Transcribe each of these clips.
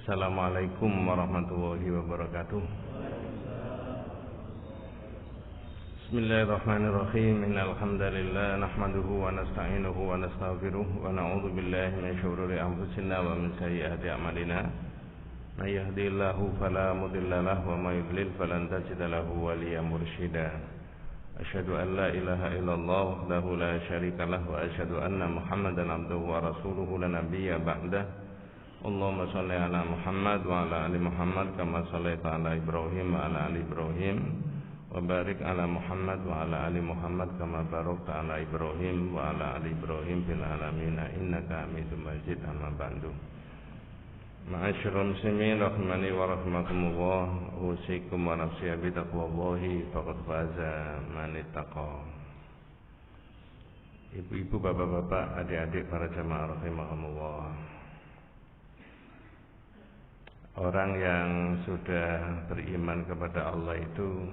Assalamualaikum warahmatullahi wabarakatuh. Bismillahirrahmanirrahim. Innal hamdalillah nahmaduhu wa nasta'inuhu wa nastaghfiruh wa na'udzu billahi min shururi anfusina wa min sayyiati a'malina. May yahdihillahu fala mudilla lahu wa may yudlil falan tajida lahu waliyyan mursyida. Asyhadu an la ilaha illallah wahdahu la syarika lahu wa asyhadu anna Muhammadan abduhu wa rasuluhu la nabiyya ba'dah. Allahumma shalli ala Muhammad wa ala ali Muhammad kama shallaita ala Ibrahim wa ala ali Ibrahim wa barik ala Muhammad wa ala ali Muhammad kama barakta ala Ibrahim wa ala ali Ibrahim fil alamin innaka Hamidum Majid. Amma ba'du. Ma'asyiral muslimin rahimani wa rahimakumullah, usikum wa nafsi bi taqwallahi faqad faza man ittaqa. Ibu-ibu, bapak-bapak, adik-adik para jamaah rahimakumullah. Orang yang sudah beriman kepada Allah itu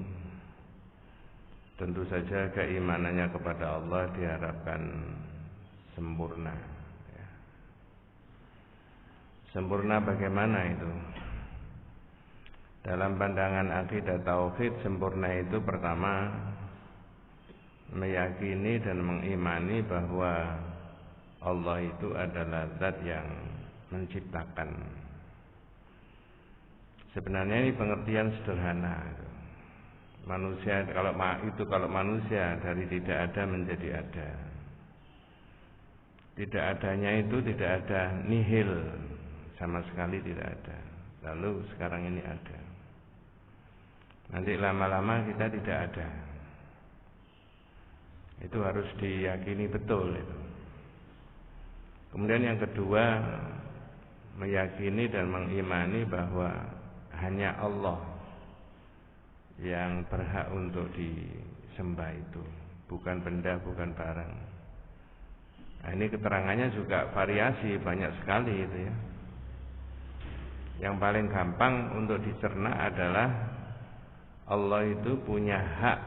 tentu saja keimanannya kepada Allah diharapkan sempurna. Sempurna bagaimana itu? Dalam pandangan akidah tauhid, sempurna itu pertama meyakini dan mengimani bahwa Allah itu adalah zat yang menciptakan. Sebenarnya ini pengertian sederhana. Manusia kalau manusia dari tidak ada menjadi ada. Tidak adanya itu tidak ada, nihil, sama sekali tidak ada. Lalu sekarang ini ada. Nanti lama-lama kita tidak ada. Itu harus diyakini betul itu. Kemudian yang kedua, meyakini dan mengimani bahwa hanya Allah yang berhak untuk disembah itu, bukan benda, bukan barang. Nah, ini keterangannya juga variasi, banyak sekali itu ya. Yang paling gampang untuk dicerna adalah Allah itu punya hak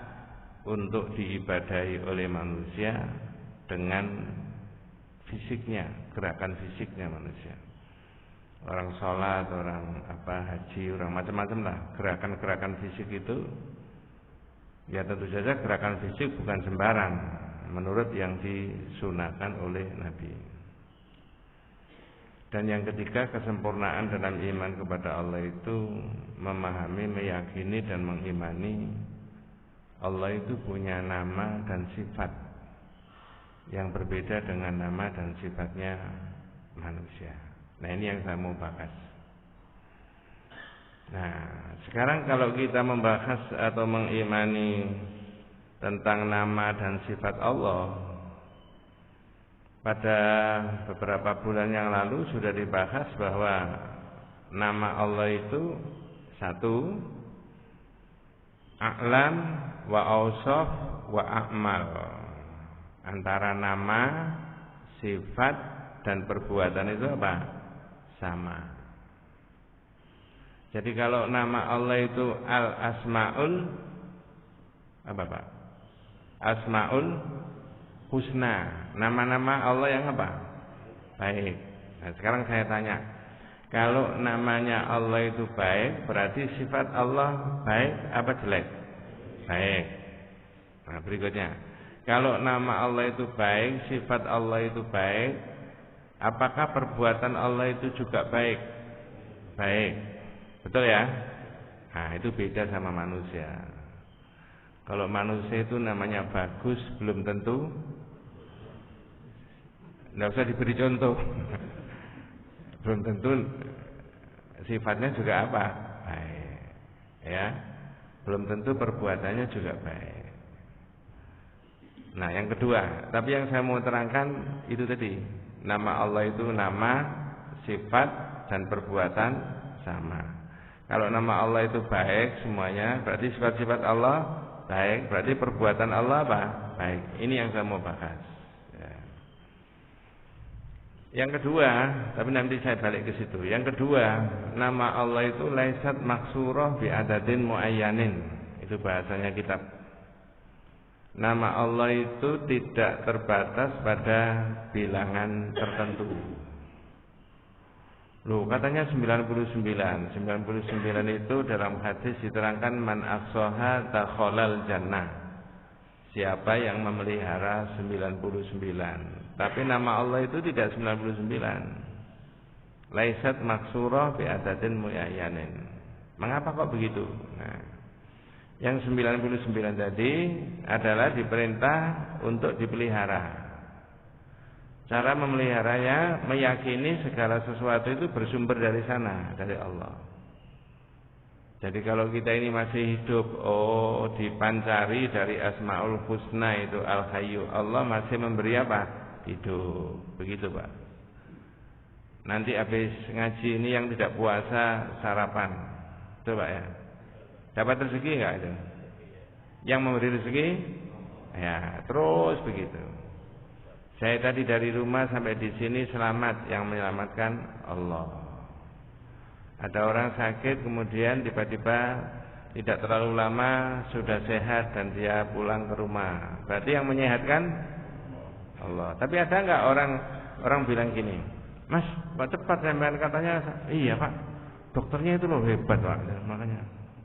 untuk diibadahi oleh manusia dengan fisiknya, gerakan fisiknya manusia. Orang sholat, orang haji, orang macam-macam lah. Gerakan-gerakan fisik itu, ya tentu saja gerakan fisik bukan sembarang menurut yang disunahkan oleh Nabi. Dan yang ketiga, kesempurnaan dalam iman kepada Allah itu memahami, meyakini dan mengimani Allah itu punya nama dan sifat yang berbeda dengan nama dan sifatnya manusia. Nah, ini yang saya mau bahas. Nah, sekarang kalau kita membahas atau mengimani tentang nama dan sifat Allah, pada beberapa bulan yang lalu sudah dibahas bahwa nama Allah itu satu, a'lam wa awsaf wa a'mal. Antara nama, sifat dan perbuatan itu apa? Sama. Jadi kalau nama Allah itu Al-Asmaul apa Pak? Asmaul Husna. Nama-nama Allah yang apa? Baik. Nah, sekarang saya tanya, kalau namanya Allah itu baik, berarti sifat Allah baik apa jelek? Baik. Nah, berikutnya, kalau nama Allah itu baik, sifat Allah itu baik, apakah perbuatan Allah itu juga baik? Baik. Betul ya? Nah, itu beda sama manusia. Kalau manusia itu namanya bagus, belum tentu. Tidak usah diberi contoh. Belum tentu sifatnya juga apa? Baik. Ya. Belum tentu perbuatannya juga baik. Nah, yang kedua, tapi yang saya mau terangkan itu tadi. Nama Allah itu nama, sifat, dan perbuatan sama. Kalau nama Allah itu baik semuanya, berarti sifat-sifat Allah baik, berarti perbuatan Allah apa? Baik. Ini yang saya mau bahas. Ya. Yang kedua, tapi nanti saya balik ke situ. Yang kedua, nama Allah itu laisat maksurah bi adadin muayyanin. Itu bahasanya kitab. Nama Allah itu tidak terbatas pada bilangan tertentu. Loh, katanya 99. 99 itu dalam hadis diterangkan man aksoha takholal jannah. Siapa yang memelihara 99. Tapi nama Allah itu tidak 99. Laisat maksurah bi adadin muayyanin. Mengapa kok begitu? Nah, yang 99 tadi adalah diperintah untuk dipelihara. Cara memeliharanya meyakini segala sesuatu itu bersumber dari sana, dari Allah. Jadi kalau kita ini masih hidup, dipancari dari Asmaul Husna itu Al-Hayyu. Allah masih memberi apa? Hidup. Begitu, Pak. Nanti habis ngaji ini yang tidak puasa sarapan. Coba ya. Dapat rezeki enggak itu? Yang memberi rezeki? Ya, terus begitu. Saya tadi dari rumah sampai di sini selamat, yang menyelamatkan Allah. Ada orang sakit kemudian tiba-tiba tidak terlalu lama sudah sehat dan dia pulang ke rumah. Berarti yang menyehatkan Allah. Tapi ada enggak orang bilang gini, "Mas, Pak cepat sampean katanya." Iya, Pak. Dokternya itu loh hebat, Pak. Makanya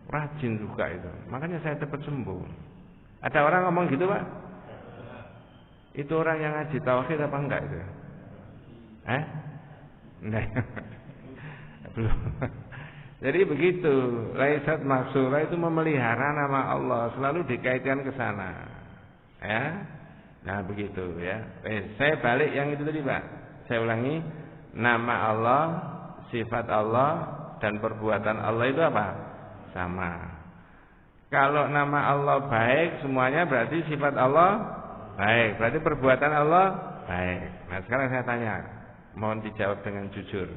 rajin juga itu. Makanya saya cepat sembuh. Ada orang ngomong gitu, Pak? Itu orang yang ngaji tauhid apa enggak itu? Enggak. Belum. Jadi begitu. Laisat maksura itu memelihara nama Allah, selalu dikaitkan ke sana. Ya. Nah, begitu ya. Saya balik yang itu tadi, Pak. Saya ulangi, nama Allah, sifat Allah dan perbuatan Allah itu apa? Sama. Kalau nama Allah baik, semuanya berarti sifat Allah baik, berarti perbuatan Allah baik. Nah, sekarang saya tanya, mohon dijawab dengan jujur.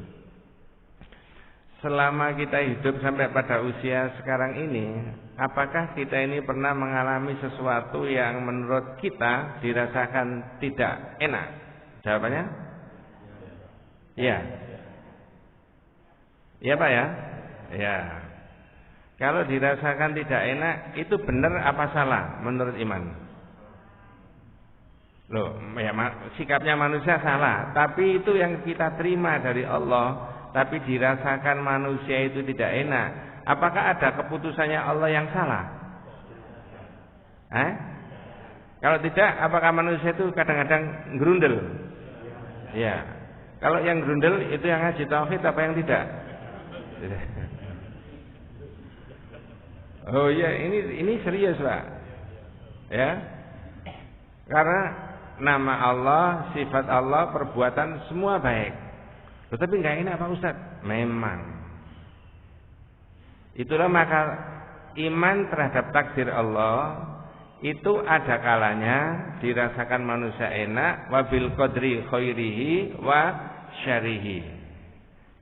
Selama kita hidup sampai pada usia sekarang ini, apakah kita ini pernah mengalami sesuatu yang menurut kita dirasakan tidak enak? Jawabannya? Iya. Iya, Pak ya? Iya. Kalau dirasakan tidak enak, itu benar apa salah menurut iman? Loh, ya, sikapnya manusia salah, tapi itu yang kita terima dari Allah, tapi dirasakan manusia itu tidak enak. Apakah ada keputusannya Allah yang salah? Kalau tidak, apakah manusia itu kadang-kadang gerundel? Ya. Kalau yang gerundel itu yang ngaji tauhid apa yang tidak? Oh iya, ini serius, Pak. Ya. Karena nama Allah, sifat Allah, perbuatan semua baik. Tetapi enggak enak Pak Ustaz. Memang. Itulah maka iman terhadap takdir Allah itu ada kalanya dirasakan manusia enak, wabil qadri khairihi wa syarihi.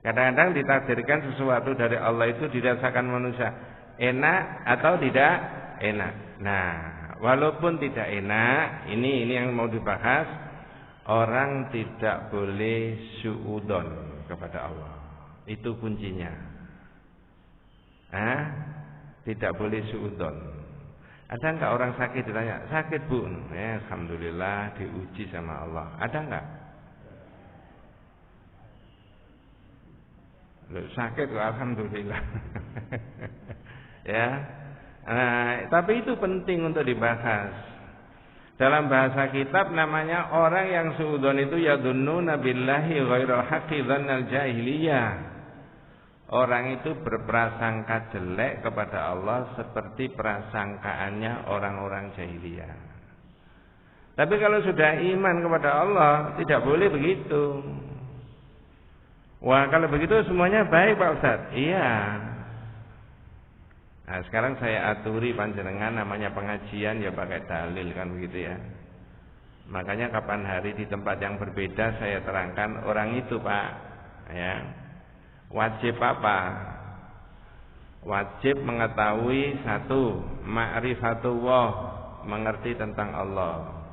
Kadang-kadang ditakdirkan sesuatu dari Allah itu dirasakan manusia enak atau tidak enak. Nah, walaupun tidak enak, ini yang mau dibahas, orang tidak boleh suudzon kepada Allah. Itu kuncinya. Tidak boleh suudzon. Ada enggak orang sakit ditanya, "Sakit, Bu?" Alhamdulillah diuji sama Allah. Ada enggak? Loh, sakit kok alhamdulillah. Ya. Nah, tapi itu penting untuk dibahas. Dalam bahasa kitab namanya orang yang suudzon itu yadhunnuna billahi ghairal haqqi dzannal jahiliyah. Orang itu berprasangka jelek kepada Allah seperti prasangkaannya orang-orang jahiliyah. Tapi kalau sudah iman kepada Allah tidak boleh begitu. Wah, kalau begitu semuanya baik Pak Ustaz. Iya. Nah, sekarang saya aturi panjenengan namanya pengajian ya pakai dalil kan begitu ya. Makanya kapan hari di tempat yang berbeda saya terangkan orang itu Pak ya. Wajib apa? Wajib mengetahui satu, ma'rifatullah, mengerti tentang Allah.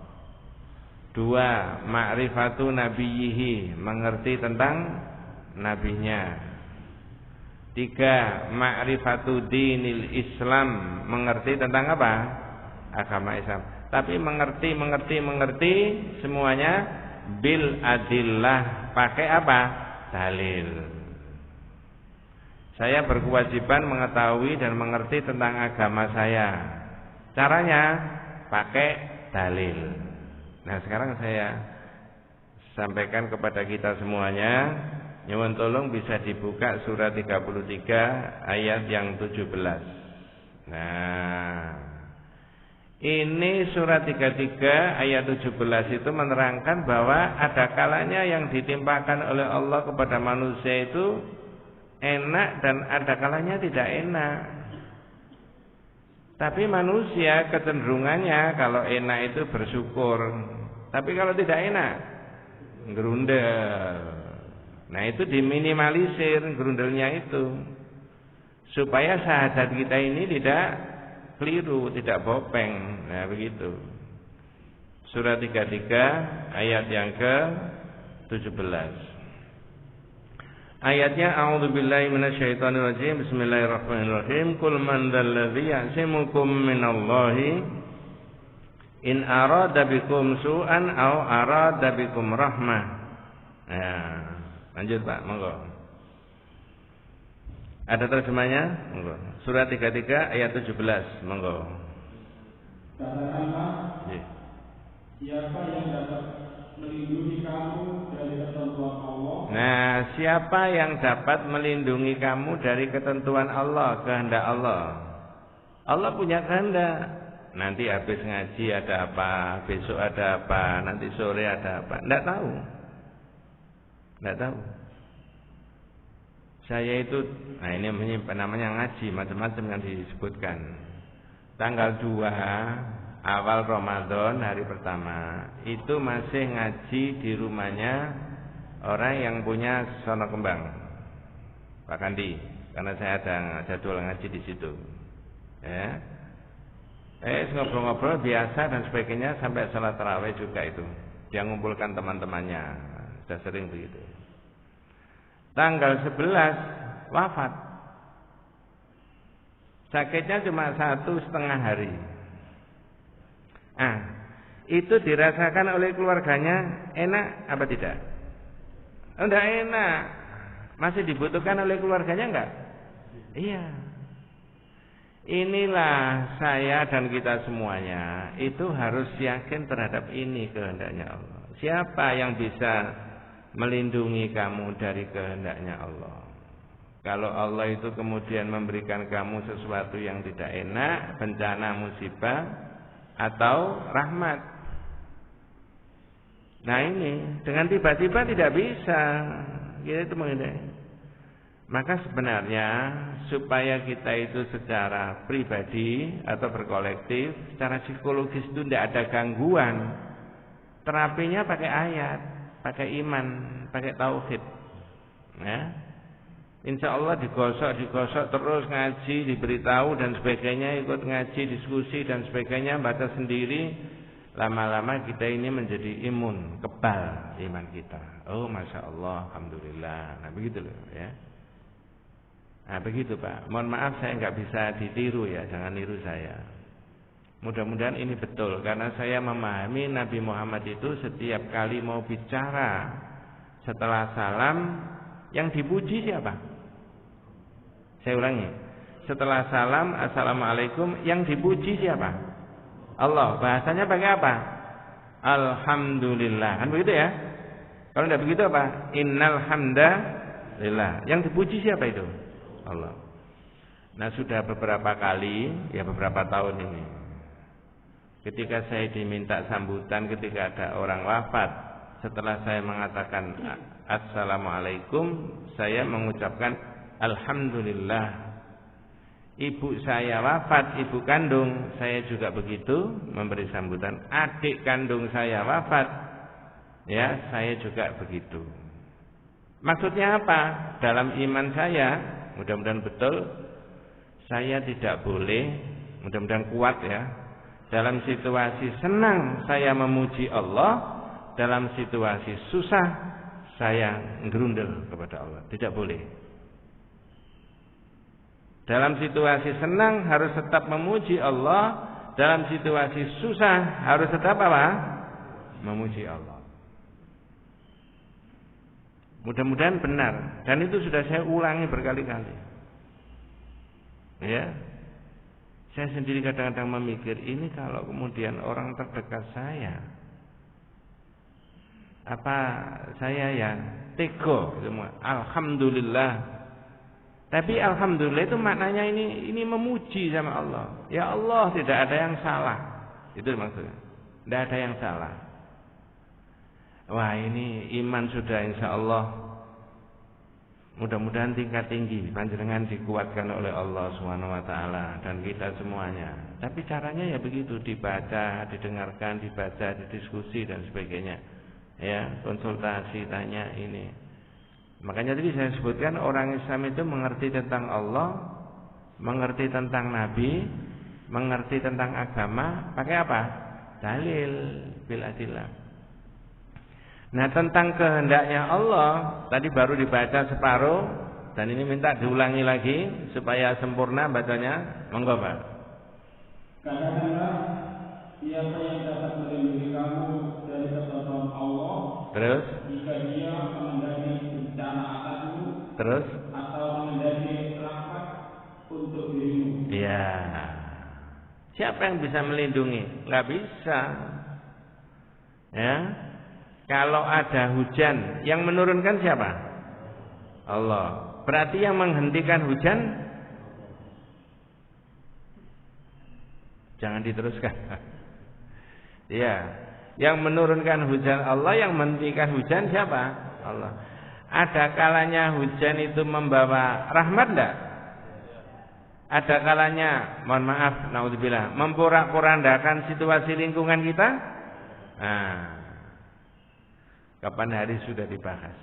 Dua, ma'rifatu nabiyhi, mengerti tentang nabinya. Tiga, ma'rifatu dinil Islam, mengerti tentang apa? Agama Islam. Tapi mengerti semuanya bil adillah, pakai apa? Dalil. Saya berkewajiban mengetahui dan mengerti tentang agama saya. Caranya pakai dalil. Nah, sekarang saya sampaikan kepada kita semuanya, nyuwun tolong bisa dibuka surat 33 ayat yang 17. Nah, ini surat 33 ayat 17 itu menerangkan bahwa ada kalanya yang ditimpakan oleh Allah kepada manusia itu enak dan ada kalanya tidak enak. Tapi manusia kecenderungannya kalau enak itu bersyukur. Tapi kalau tidak enak, gerundel. Nah, itu diminimalisir gerundelnya itu. Supaya syahadat kita ini tidak keliru, tidak bopeng. Nah, begitu. Surat 33 ayat yang ke-17. Ayatnya a'udzubillahi minasyaitonirrajim. Bismillahirrahmanirrahim. Qul man dzalladzi ya'simukum minallahi in arada bikum su'an aw arada bikum rahmah. Nah, lanjut Pak, monggo. Ada terjemahnya? Monggo. Surat 33 ayat 17, monggo. Katakanlah, siapa yang dapat melindungi kamu dari ketentuan Allah? Nah, siapa yang dapat melindungi kamu dari ketentuan Allah, kehendak Allah? Allah punya kehendak. Nanti habis ngaji ada apa, besok ada apa, nanti sore ada apa, enggak tahu. Enggak tahu. Saya itu, nah ini namanya ngaji, macam-macam yang disebutkan. Tanggal 2 awal Ramadan, hari pertama, itu masih ngaji di rumahnya orang yang punya Sono Kembang, Pak Kandi, karena saya ada jadwal ngaji di situ. Ya. Ngobrol-ngobrol biasa dan sebagainya sampai salat tarawih juga itu. Dia ngumpulkan teman-temannya, sudah sering begitu. Tanggal 11 wafat. Sakitnya cuma 1,5 hari. Itu dirasakan oleh keluarganya enak apa tidak? Enggak enak. Masih dibutuhkan oleh keluarganya enggak? Iya. Inilah saya dan kita semuanya itu harus yakin terhadap ini kehendaknya Allah. Siapa yang bisa melindungi kamu dari kehendaknya Allah? Kalau Allah itu kemudian memberikan kamu sesuatu yang tidak enak, bencana, musibah, atau rahmat. Nah ini dengan tiba-tiba tidak bisa kita itu menghindari. Maka sebenarnya supaya kita itu secara pribadi atau berkolektif, secara psikologis itu tidak ada gangguan, terapinya pakai ayat, pakai iman, pakai tauhid. Ya. Insya Allah digosok terus ngaji, diberitahu dan sebagainya, ikut ngaji, diskusi dan sebagainya, baca sendiri. Lama-lama kita ini menjadi imun, kebal iman kita. Oh, masya Allah, alhamdulillah. Nah begitu loh ya. Nah begitu Pak. Mohon maaf saya nggak bisa ditiru ya, jangan niru saya. Mudah-mudahan ini betul karena saya memahami Nabi Muhammad itu setiap kali mau bicara setelah salam yang dipuji siapa? Saya ulangi. Setelah salam assalamualaikum yang dipuji siapa? Allah. Bahasanya pakai apa? Alhamdulillah. Kan begitu ya? Kalau tidak begitu apa? Innal hamdalillah. Yang dipuji siapa itu? Allah. Nah sudah beberapa kali, ya beberapa tahun ini, ketika saya diminta sambutan ketika ada orang wafat, setelah saya mengatakan assalamualaikum, saya mengucapkan alhamdulillah. Ibu saya wafat, ibu kandung saya juga begitu memberi sambutan. Adik kandung saya wafat, ya saya juga begitu. Maksudnya apa? Dalam iman saya, mudah-mudahan betul, saya tidak boleh, mudah-mudahan kuat ya. Dalam situasi senang saya memuji Allah, dalam situasi susah saya gerundel kepada Allah. Tidak boleh. Dalam situasi senang harus tetap memuji Allah, dalam situasi susah harus tetap apa? Memuji Allah. Mudah-mudahan benar, dan itu sudah saya ulangi berkali-kali. Ya. Saya sendiri kadang-kadang memikir, ini kalau kemudian orang terdekat saya, apa saya ya tego, alhamdulillah. Tapi alhamdulillah itu maknanya ini memuji sama Allah. Ya Allah, tidak ada yang salah. Itu maksudnya. Tidak ada yang salah. Wah, ini iman sudah insya Allah. Mudah-mudahan tingkat tinggi, panjenengan dikuatkan oleh Allah SWT dan kita semuanya. Tapi caranya ya begitu, dibaca, didengarkan, dibaca, didiskusi dan sebagainya. Ya, konsultasi, tanya ini. Makanya tadi saya sebutkan orang Islam itu mengerti tentang Allah, mengerti tentang Nabi, mengerti tentang agama, pakai apa? Dalil bil adillah. Nah, tentang kehendaknya Allah tadi baru dibaca separuh dan ini minta diulangi lagi supaya sempurna bacanya. Monggo, Pak. Katakanlah, siapa yang dapat melindungi kamu dari ketentuan Allah? Terus? Jika dia mengendaki bencana atasmu, terus? Atau mengendaki rahmat untuk dirimu. Iya. Siapa yang bisa melindungi? Nggak bisa. Ya. Kalau ada hujan, yang menurunkan siapa? Allah. Berarti yang menghentikan hujan? Jangan diteruskan. Iya. Yang menurunkan hujan Allah, yang menghentikan hujan siapa? Allah. Ada kalanya hujan itu membawa rahmat enggak? Ada kalanya, mohon maaf, naudzubillah, memporak-porandakan situasi lingkungan kita? Nah, kapan hari sudah dibahas.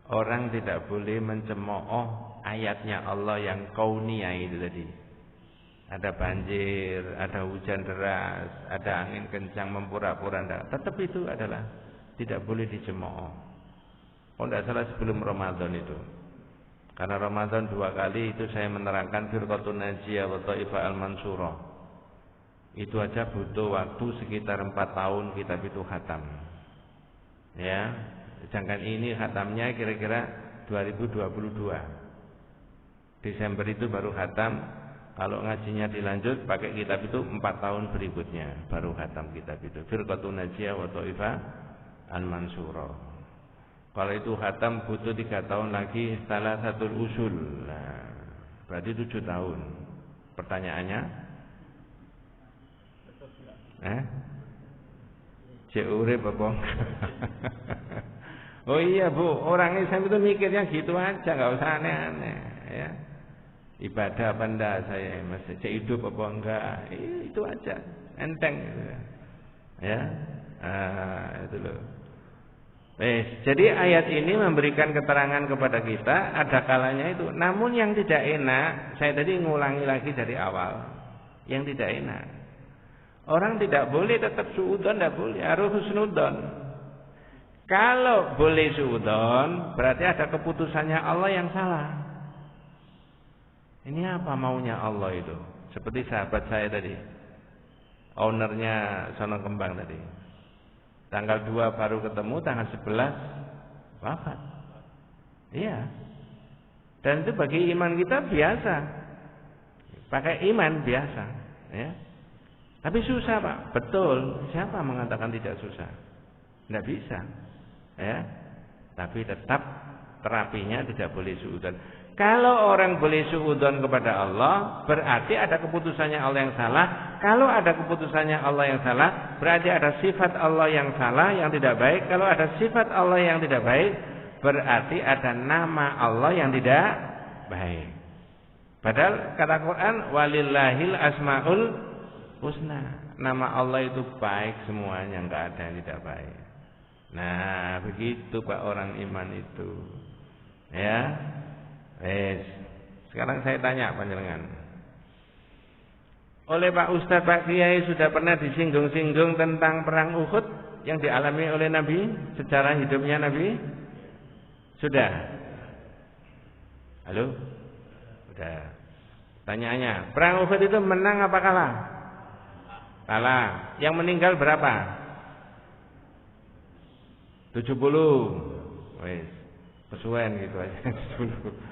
Orang tidak boleh mencemooh ayatnya Allah yang kauniyah itu tadi. Ada banjir, ada hujan deras, ada angin kencang memporak-porandakan. Tetap itu adalah tidak boleh dicemooh. Oh, tidak salah sebelum Ramadan itu. Karena Ramadan 2 kali itu saya menerangkan Firqatun Najiyah wa Taifah Al-Mansurah. Itu aja butuh waktu sekitar 4 tahun kitab itu khatam. Ya, sedangkan ini khatamnya kira-kira 2022. Desember itu baru khatam. Kalau ngajinya dilanjut pakai kitab itu 4 tahun berikutnya baru khatam kitab itu. Firqatun Najiyah wa Taifah Al-Mansurah. Kalau itu khatam butuh 3 tahun lagi setelah satu usul. Nah, berarti 7 tahun. Pertanyaannya? Cek urip apa? Oh iya Bu, orang Islam itu mikirnya gitu aja, nggak usah aneh-aneh. Ya. Ibadah apa enggak saya masih cek hidup apa enggak? Itu aja, enteng. Ya, itu loh. Jadi ayat ini memberikan keterangan kepada kita ada kalanya itu. Namun yang tidak enak, saya tadi ngulangi lagi dari awal. Yang tidak enak, orang tidak boleh tetap suudzon, tidak boleh, harus husnudzon. Kalau boleh suudzon, berarti ada keputusannya Allah yang salah. Ini apa maunya Allah itu? Seperti sahabat saya tadi, ownernya Sono Kembang tadi. Tanggal 2 baru ketemu, tanggal 11 wafat. Iya. Dan itu bagi iman kita biasa. Pakai iman biasa, ya. Tapi susah, Pak. Betul. Siapa mengatakan tidak susah? Tidak bisa. Ya. Tapi tetap terapinya tidak boleh suudzon. Kalau orang boleh suudzon kepada Allah, berarti ada keputusannya Allah yang salah. Kalau ada keputusannya Allah yang salah, berarti ada sifat Allah yang salah, yang tidak baik. Kalau ada sifat Allah yang tidak baik, berarti ada nama Allah yang tidak baik. Padahal kata Quran, walillahil asmaul husna. Nama Allah itu baik semuanya, enggak ada yang tidak baik. Nah, begitu Pak orang iman itu. Ya. Sekarang saya tanya panjenengan. Oleh Pak Ustadz, Pak Kiai sudah pernah disinggung-singgung tentang perang Uhud yang dialami oleh Nabi, sejarah hidupnya Nabi? Sudah? Halo? Sudah. Tanyaannya, perang Uhud itu menang apa kalah? Kalah. Yang meninggal berapa? 70. Wes, kesuwen gitu aja. 70.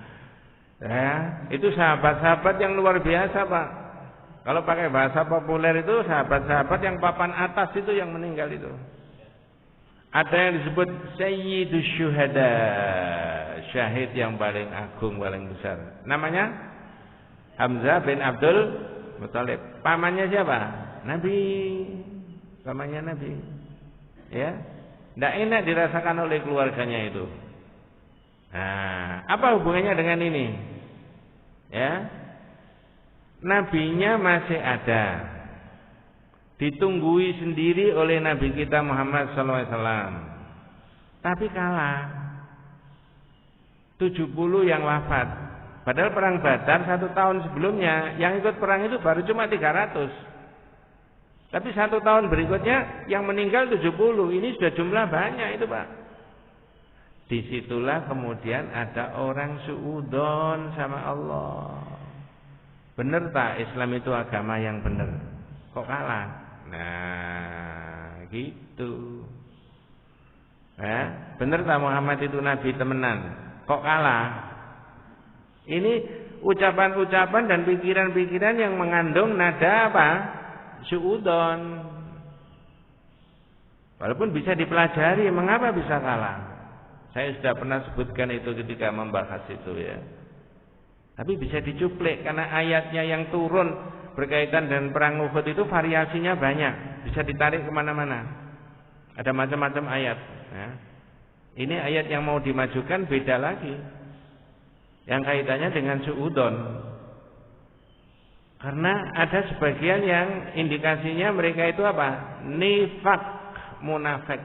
Ya, itu sahabat-sahabat yang luar biasa, Pak. Kalau pakai bahasa populer itu sahabat-sahabat yang papan atas itu yang meninggal itu. Ada yang disebut Sayyidus Syuhada, syahid yang paling agung, paling besar. Namanya Hamzah bin Abdul Muthalib. Pamannya siapa? Nabi. Pamannya Nabi. Ya. Tidak enak dirasakan oleh keluarganya itu. Nah, apa hubungannya dengan ini? Ya. Nabinya masih ada. Ditunggui sendiri oleh Nabi kita Muhammad SAW. Tapi kalah. 70 yang wafat. Padahal perang Badar 1 tahun sebelumnya yang ikut perang itu baru cuma 300. Tapi 1 tahun berikutnya yang meninggal 70. Ini sudah jumlah banyak itu, Pak. Disitulah kemudian ada orang suudzon sama Allah. Benar tak Islam itu agama yang benar? Kok kalah? Nah, gitu. Ya, benar tak Muhammad itu nabi temenan? Kok kalah? Ini ucapan-ucapan dan pikiran-pikiran yang mengandung nada apa? Suudzon. Walaupun bisa dipelajari, mengapa bisa kalah? Saya sudah pernah sebutkan itu ketika membahas itu ya. Tapi bisa dicuplik karena ayatnya yang turun berkaitan dengan perang Uhud itu variasinya banyak, bisa ditarik kemana-mana. Ada macam-macam ayat. Ya. Ini ayat yang mau dimajukan beda lagi, yang kaitannya dengan suudzon. Karena ada sebagian yang indikasinya mereka itu apa? Nifak, munafik.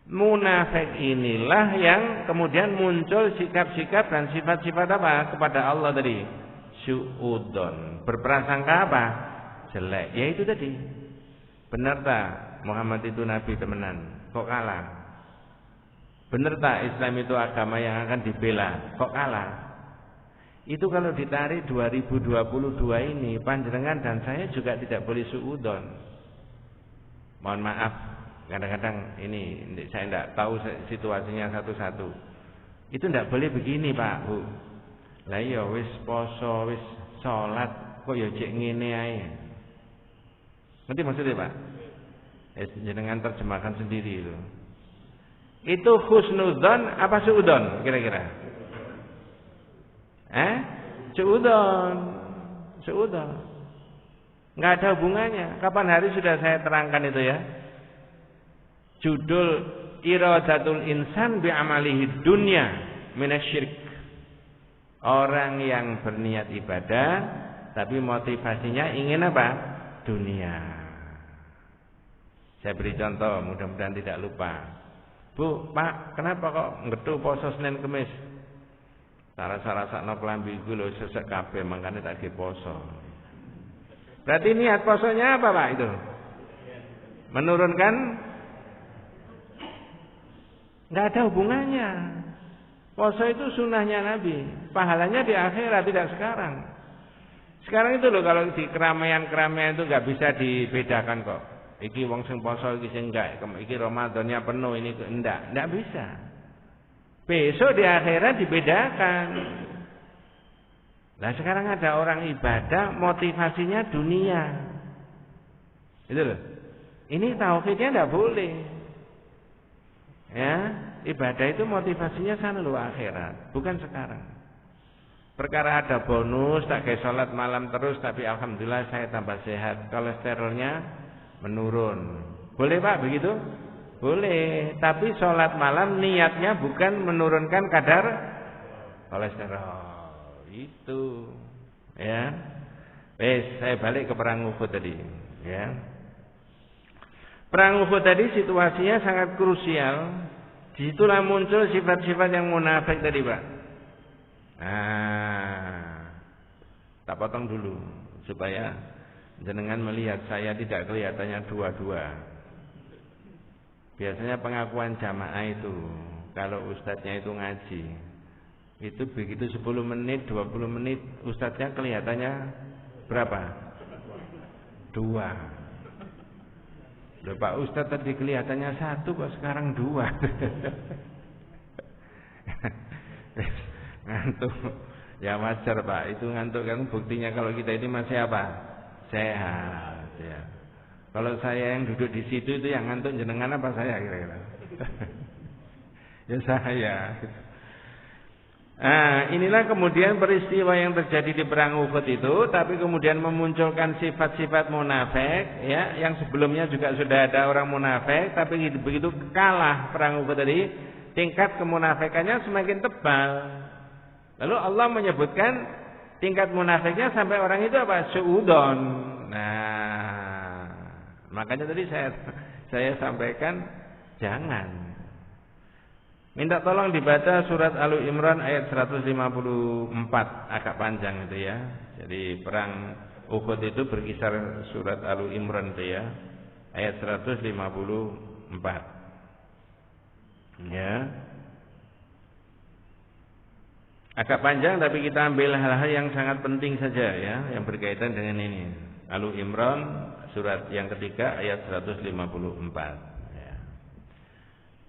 Munafik inilah yang kemudian muncul sikap-sikap dan sifat-sifat apa kepada Allah tadi? Suudzon, berprasangka apa? Jelek. Ya itu tadi. Benar tak Muhammad itu nabi temenan? Kok kalah? Benar tak Islam itu agama yang akan dibela? Kok kalah? Itu kalau ditarik 2022 ini, panjenengan dan saya juga tidak boleh suudzon. Mohon maaf, kadang-kadang ini saya tidak tahu situasinya satu-satu. Itu tidak boleh begini, Pak, Bu. Lah iya wis poso, wis salat, kok ya cek ngene ae. Ngerti maksudnya, Pak? Jenengan terjemahkan sendiri itu. Itu husnudzon apa suudzon kira-kira? Suudzon. Enggak ada hubungannya. Kapan hari sudah saya terangkan itu ya. Judul iradatul insan bi amalihi dunya minasyirik. Orang yang berniat ibadah tapi motivasinya ingin apa? Dunia. Saya beri contoh, mudah-mudahan tidak lupa. Bu, Pak, kenapa kok ngetu poso Senin Kemis? Rasa-rasakno klambi iku lho sesek kabeh mangkane tak ge poso. Berarti niat posonya apa, Pak, itu? Menurunkan? Enggak ada hubungannya. Poso itu sunnahnya Nabi. Pahalanya di akhirat, tidak sekarang. Sekarang itu loh kalau di keramaian-keramaian itu enggak bisa dibedakan kok. Iki wong sing poso, iki sing enggak. Iki Ramadannya penuh, ini enggak bisa. Besok di akhirat dibedakan. Nah sekarang ada orang ibadah motivasinya dunia. Itu loh. Ini tauhidnya enggak boleh. Ya, ibadah itu motivasinya sana loh akhirat, bukan sekarang. Perkara ada bonus, tak kayak sholat malam terus, tapi alhamdulillah saya tambah sehat, kolesterolnya menurun. Boleh Pak begitu? Boleh, tapi sholat malam niatnya bukan menurunkan kadar kolesterol. Itu, ya. Saya balik ke perang Uhud tadi, ya. Perang Uhud tadi situasinya sangat krusial. Disitulah muncul sifat-sifat yang munafik tadi, Pak. Tak potong dulu supaya jenengan melihat saya tidak kelihatannya dua-dua. Biasanya pengakuan jamaah itu kalau ustadznya itu ngaji, itu begitu 10 menit, 20 menit ustadznya kelihatannya berapa? 2. Loh, Pak Ustadz tadi kelihatannya 1 kok sekarang 2. Ngantuk. Ya wajar Pak, itu ngantuk kan buktinya kalau kita ini masih apa? Sehat ya. Kalau saya yang duduk di situ itu yang ngantuk jenengan apa saya kira-kira? Ya saya. Nah, inilah kemudian peristiwa yang terjadi di perang Uhud itu, tapi kemudian memunculkan sifat-sifat munafik ya, yang sebelumnya juga sudah ada orang munafik, tapi begitu kalah perang Uhud tadi, tingkat kemunafikannya semakin tebal. Lalu Allah menyebutkan tingkat munafiknya sampai orang itu apa? Suudon. Nah, makanya tadi saya sampaikan jangan. Minta tolong dibaca surat Al-Imran ayat 154, agak panjang itu ya. Jadi perang Uhud itu berkisar surat Al-Imran itu ya, ayat 154. Ya. Agak panjang tapi kita ambil hal-hal yang sangat penting saja ya, yang berkaitan dengan ini. Al-Imran surat yang ketiga ayat 154 ya.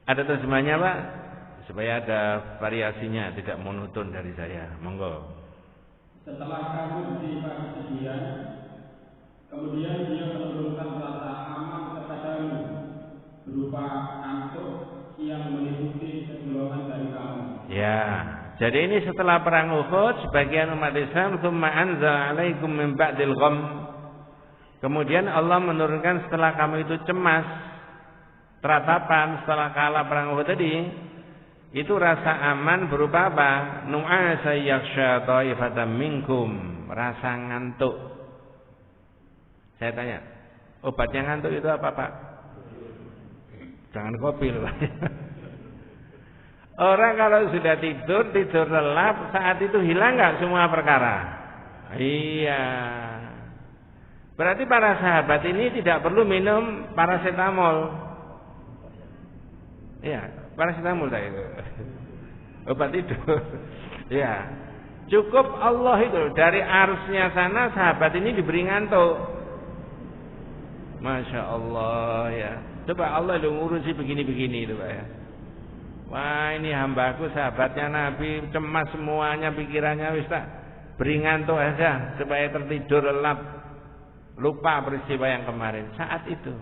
Ada terjemahnya Pak? Supaya ada variasinya, tidak monoton dari saya. Monggo. Setelah kamu diberi kesedihan, kemudian dia menurunkan rasa aman kepadamu berupa kantuk yang meliputi segolongan dari kamu. Ya, jadi ini setelah perang Uhud, sebagian umat Islam tsumma anzala 'alaikum min ba'dil gham. Kemudian Allah menurunkan setelah kamu itu cemas, teratapan setelah kalah perang Uhud tadi. Itu rasa aman berupa apa? Nu'asa yakhsha ta'ifatan minkum, rasa ngantuk. Saya tanya, obatnya ngantuk itu apa Pak? Jangan kopi loh Pak. Orang kalau sudah tidur lelap, saat itu hilang nggak semua perkara? Iya. Berarti para sahabat ini tidak perlu minum paracetamol. Iya. Paracetamol saya itu obat tidur. Ya, cukup Allah itu dari arsy-Nya sana sahabat ini diberi ngantuk. Masya Allah ya. Coba Allah yang ngurusi begini-begini itu Pak ya. Wah ini hambaku sahabatnya Nabi cemas semuanya pikirannya wis tak beri ngantuk aja supaya tertidur lelap, lupa peristiwa yang kemarin saat itu.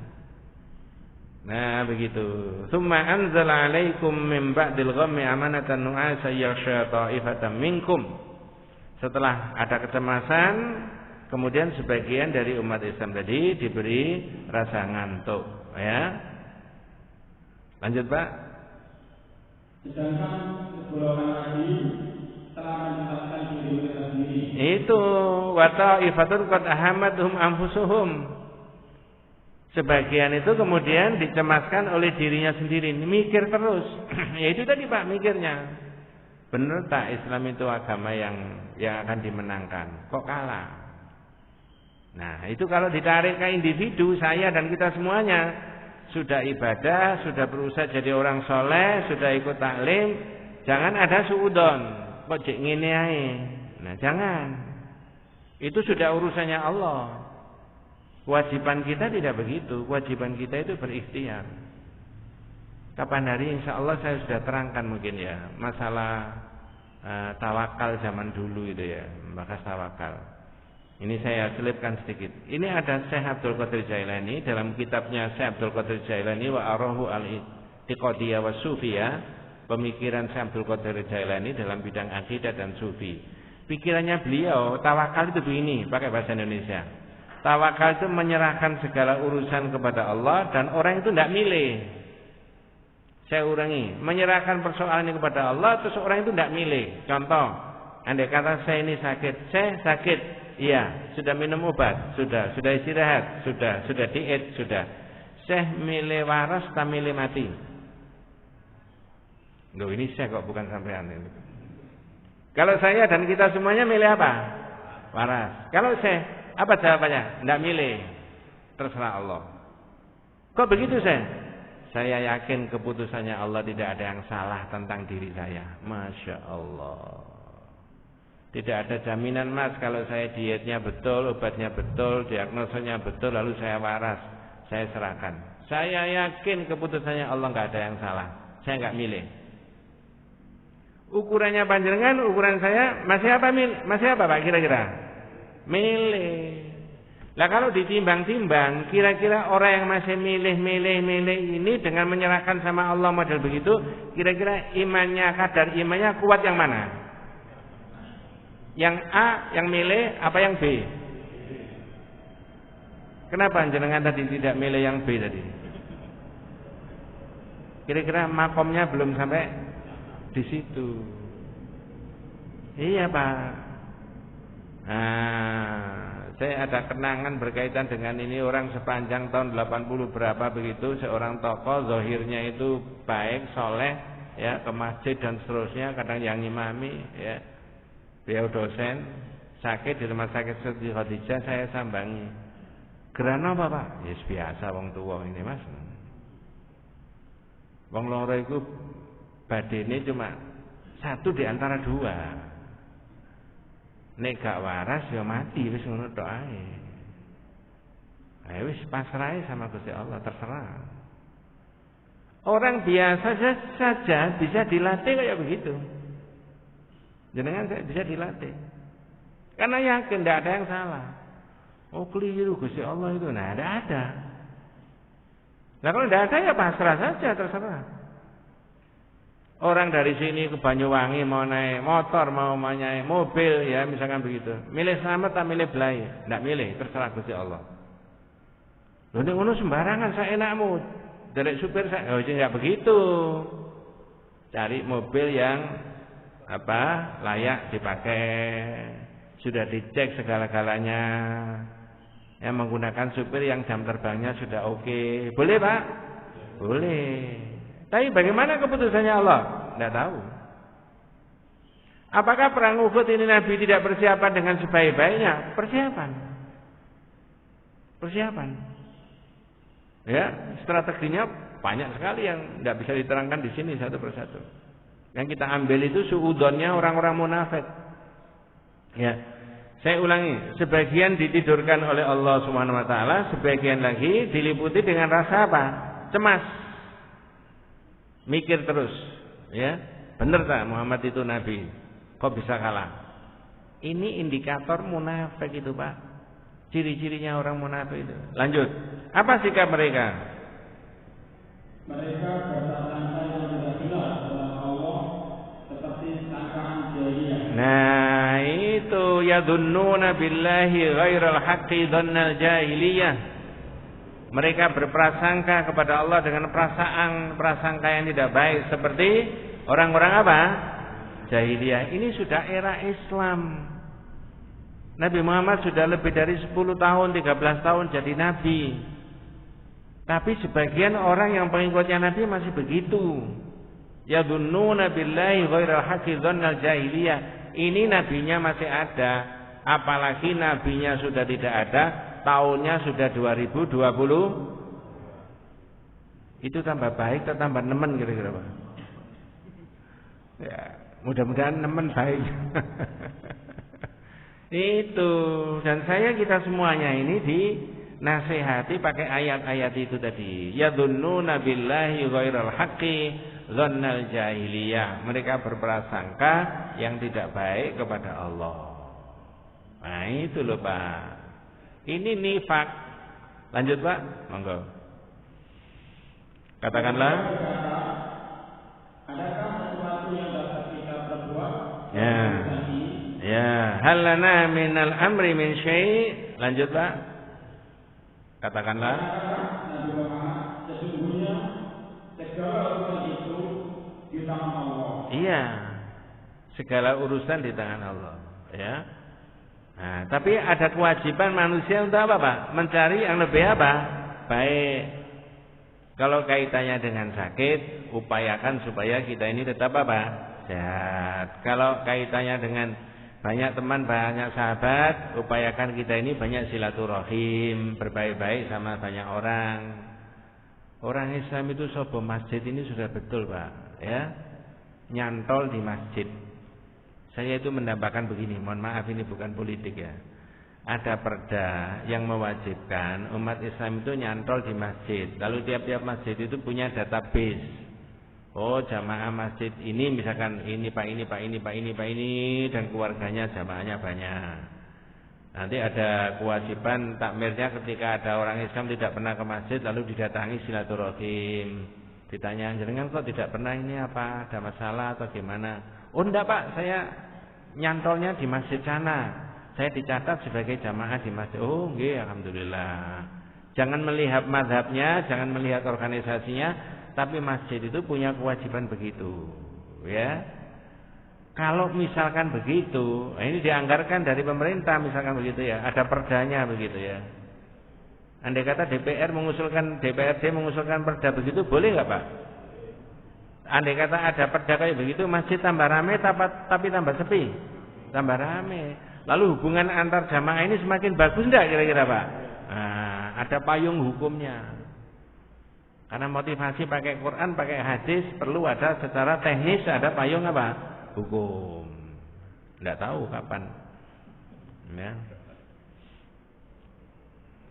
Nah begitu. Tsumma anzala 'alaikum min ba'dil ghammi amanatan nu'asa yakhsha ta'ifatan minkum. Setelah ada kecemasan, kemudian sebagian dari umat Islam tadi diberi rasa ngantuk, ya. Lanjut, Pak. Sedangkan golongan lagi telah menyesatkan diri mereka sendiri. Itu wa ta'ifatun qad ahamadhum anfusuhum. Sebagian itu kemudian dicemaskan oleh dirinya sendiri, mikir terus. Ya itu tadi Pak, mikirnya. Benar tak Islam itu agama yang akan dimenangkan? Kok kalah? Nah, itu kalau ditarik ke individu, saya dan kita semuanya sudah ibadah, sudah berusaha jadi orang soleh, sudah ikut taklim, jangan ada suudon. Kok cek ngene ae. Nah, jangan. Itu sudah urusannya Allah. Kewajiban kita tidak begitu. Kewajiban kita itu berikhtiar. Kapan hari insya Allah saya sudah terangkan mungkin ya masalah tawakal zaman dulu itu ya, bakas tawakal. Ini saya selipkan sedikit. Ini ada Syekh Abdul Qadir Jailani dalam kitabnya Syekh Abdul Qadir Jailani wa Arahu al-I'tiqadiyah wa Sufiyah, pemikiran Syekh Abdul Qadir Jailani dalam bidang akidah dan sufi. Pikirannya beliau tawakal itu begini, pakai bahasa Indonesia. Tawakal itu menyerahkan segala urusan kepada Allah dan orang itu tidak milih. Saya ulangi, menyerahkan persoalan ini kepada Allah terus orang itu tidak milih. Contoh, andai kata saya ini sakit, saya sakit, iya, sudah minum obat, sudah istirahat, sudah diet, sudah. Saya milih waras tak milih mati. Loh ini saya kok bukan sampean ini. Kalau saya dan kita semuanya milih apa? Waras. Kalau saya apa jawabannya? Tidak milih. Terserah Allah. Kok begitu saya yakin keputusannya Allah tidak ada yang salah tentang diri saya. Masya Allah. Tidak ada jaminan Mas kalau saya dietnya betul, obatnya betul, diagnosanya betul, lalu saya waras. Saya serahkan. Saya yakin keputusannya Allah nggak ada yang salah. Saya nggak milih. Ukurannya panjenengan, ukuran saya masih apa Pak kira-kira? Milih. Lah kalau ditimbang-timbang, kira-kira orang yang masih milih ini dengan menyerahkan sama Allah model begitu, kira-kira kadar imannya kuat yang mana? Yang A yang milih apa yang B? Kenapa jenengan tadi tidak milih yang B tadi? Kira-kira makomnya belum sampai di situ. Iya Pak. Saya ada kenangan berkaitan dengan ini, orang sepanjang tahun 80 berapa begitu, seorang tokoh zahirnya itu baik, soleh, ya, ke masjid dan seterusnya, kadang yang ngimami, ya. Beliau dosen, sakit di rumah sakit Siti Khadijah, saya sambangi. Gerana apa Pak? Ya biasa wong tua ini Mas. Wong loro iku badene cuma satu di antara dua. Nek gak waras ya mati, wis ngono tok ae. Ayo wis pasrah sama Gusti Allah, terserah. Orang biasa saja bisa dilatih kayak begitu. Jenengan saya bisa dilatih. Karena yakin tidak ada yang salah. Oh keliru Gusti Allah itu, nah tidak ada. Nah kalau tidak ada ya pasrah saja, terserah. Orang dari sini ke Banyuwangi mau naik motor, mau naik mobil, ya misalkan begitu. Milih selamat tak milih belai? Tidak milih, terserah Gusti Allah. Loh nek ngono sembarangan saya enakmu. Dari supir saya, oh enggak begitu. Cari mobil yang layak dipakai. Sudah dicek segala-galanya. Yang menggunakan supir yang jam terbangnya sudah oke. Boleh Pak? Boleh. Tapi bagaimana keputusannya Allah? Tidak tahu. Apakah perang Uhud ini Nabi tidak persiapan dengan sebaik-baiknya? Persiapan. Ya, strateginya banyak sekali yang tidak bisa diterangkan di sini satu persatu. Yang kita ambil itu suudonnya orang-orang munafik. Ya, saya ulangi. Sebagian ditidurkan oleh Allah Subhanahu Wa Taala, sebagian lagi diliputi dengan rasa apa? Cemas. Mikir terus, ya, benar tak Muhammad itu Nabi? Kok bisa kalah? Ini indikator munafik itu Pak. Ciri-cirinya orang munafik itu. Lanjut. Apa sikap mereka? Mereka bersangka yang tidak jelas dalam Allah seperti sangkaan jahiliyah. Nah itu yadunnuna billahi ghairal haqqi dhannal jahiliyah. Mereka berprasangka kepada Allah dengan prasangka yang tidak baik, seperti orang-orang apa? Jahiliyah. Ini sudah era Islam. Nabi Muhammad sudah lebih dari 10 tahun, 13 tahun jadi nabi. Tapi sebagian orang yang pengikutnya Nabi masih begitu. Yadunnuna billahi ghairal haqqi dhannal jahiliyah. Ini nabinya masih ada, apalagi nabinya sudah tidak ada. Tahunnya sudah 2020. Itu tambah baik atau tambah nemen kira-kira Pak? Ya, mudah-mudahan nemen baik. Itu. Dan kita semuanya ini dinasihati pakai ayat-ayat itu tadi. Yadunnuna billahi ghairal haqqi dhannal jahiliyah. Mereka berprasangka yang tidak baik kepada Allah. Nah itu loh Pak. Ini nifak. Lanjut Pak, monggo. Katakanlah. Adakah sesuatu yang dapat kita perbuat? Ya, hal lana minal amri min syai'. Lanjut Pak. Katakanlah. Nabi Muhammad, sesungguhnya segala urusan itu di tangan Allah. Iya. Segala urusan di tangan Allah, ya. Nah, tapi ada kewajiban manusia untuk apa Pak? Mencari yang lebih apa? Baik. Kalau kaitannya dengan sakit, upayakan supaya kita ini tetap apa? Sehat. Kalau kaitannya dengan banyak teman, banyak sahabat, upayakan kita ini banyak silaturahim, berbaik-baik sama banyak orang. Orang Islam itu sobo masjid ini sudah betul Pak, ya. Nyantol di masjid. Saya itu mendambakan begini, mohon maaf ini bukan politik ya. Ada perda yang mewajibkan umat Islam itu nyantol di masjid. Lalu tiap-tiap masjid itu punya database. Oh, jamaah masjid ini misalkan ini Pak ini dan keluarganya jamaahnya banyak. Nanti ada kewajiban takmirnya ketika ada orang Islam tidak pernah ke masjid lalu didatangi silaturahim. Ditanya, jenengan kok tidak pernah, ini apa? Ada masalah atau gimana? Oh, enggak Pak, saya nyantolnya di masjid sana. Saya dicatat sebagai jamaah di masjid. Oh, nggih, alhamdulillah. Jangan melihat mazhabnya, jangan melihat organisasinya. Tapi masjid itu punya kewajiban begitu, ya. Kalau misalkan begitu, ini dianggarkan dari pemerintah misalkan begitu ya, ada perdanya begitu ya. Andai kata DPRD mengusulkan perda begitu, boleh nggak Pak? Andai kata ada perda kayak begitu, masjid tambah rame tapi tambah sepi, tambah rame. Lalu hubungan antar jamaah ini semakin bagus nggak kira-kira Pak? Nah, ada payung hukumnya. Karena motivasi pakai Quran, pakai hadis perlu ada secara teknis, ada payung apa? Hukum. Tidak tahu kapan. Ya.